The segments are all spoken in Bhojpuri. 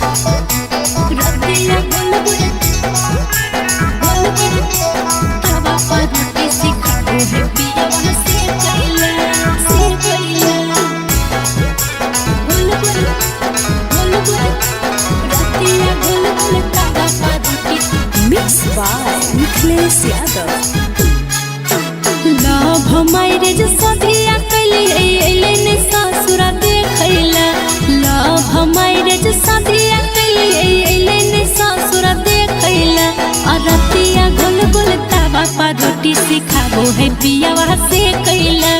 रतिया गोल गोल तवा पर रोटी सिखाबो है पिया वहाँ से कैला गोल गोल रतिया गोल गोल तवा पर रोटी Mixed by Nikhilesh Yadav. Love marriage सदिया कैली अइले ने ससुरा देखैला लव मैरिज सदिया कैली अइले ने ससुरा देखैला रतिया गोल गोल तवा पर रोटी सिखाबो है पिया वहाँ से कैला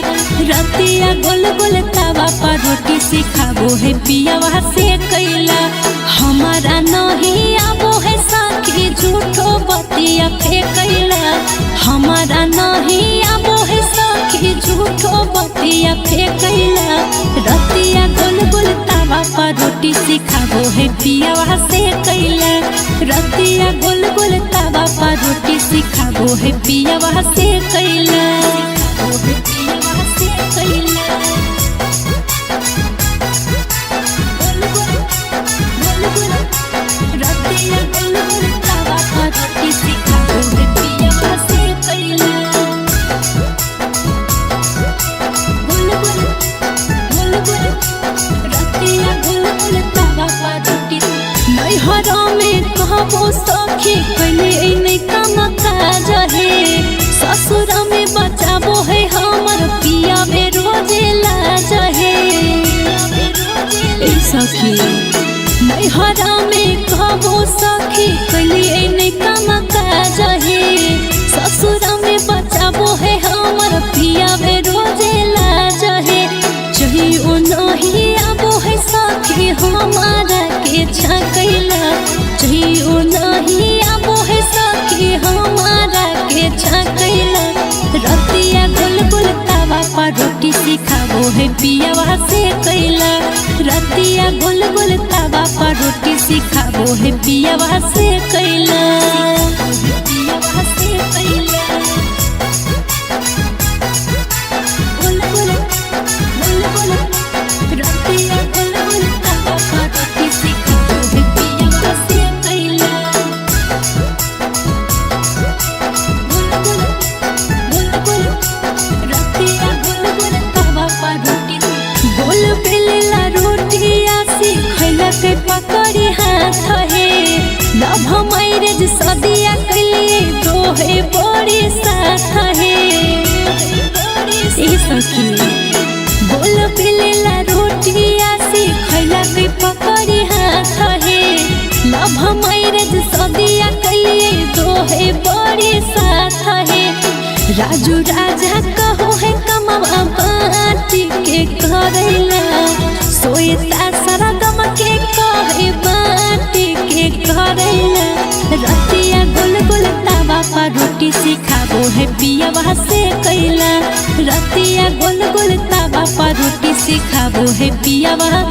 रतिया गोल गोल तवा पर रोटी सिखाबो है पिया वहाँ से कैला हमारा नहीं आबो है साखी झूठो बतिया फेंकैला हमारा नहीं आबो है साखी झूठो बतिया फेंकैला रतिया गोल गोल तवा पर रोटी सिखाबो है पिया वहाँ से कैला रतिया गोल गोल तवा पर रोटी सिखाबो है पिया वहाँ से कैला रतिया गोल गोल तवा पर रोटी सिखाबो है पिया वहाँ से कैला गोल गोल रतिया गोल गोल तवा पर रोटी नैहरा में कहबो सखी कैले नहीं काम काज है ससुरा में बचाबो है हमर पिया में रोजे लाज है सखी नैहरा में कहबो सखी कैले नहीं काम काज है ससुरा में बचाबो है हमर पिया में रोजे लाज है चाहिए नहीं आबो है सखी हमारा के छकैला चाहिए नहीं आबो है सखी हमारा के छकैला रतिया गोल गोल तवा पर रोटी सिखाबो है पिया वहाँ से कैला रतिया गोल गोल तवा पर रोटी सिखाबो है पिया वहाँ से कैला पिया वहाँ से कैला गोल गोल रतिया गोल गोल तवा पर रोटी सिखाबो है पिया वहाँ से कैला गोल रतिया गोल गोल तवा पर रोटी गोल बेलेला रोटी आसी खैला के पकड़ी हाथ है लव मैरिज सदिया कैली दोहे बड़ी साथ है सखी गोल बेलेला रोटी आसी खैला के पकड़ी हाथ है लव मैरिज सदिया कैली दोहे बड़ी साथ है राजू राजा कहो है कमवा बाटी के करेला सोएता सारा गम के कहे बाटी के करेला रतिया गोल गोल तवा पर रोटी सिखाबो है पिया वहाँ से कैला रतिया गोल गोल तवा पर रोटी सिखाबो है पिया वहाँ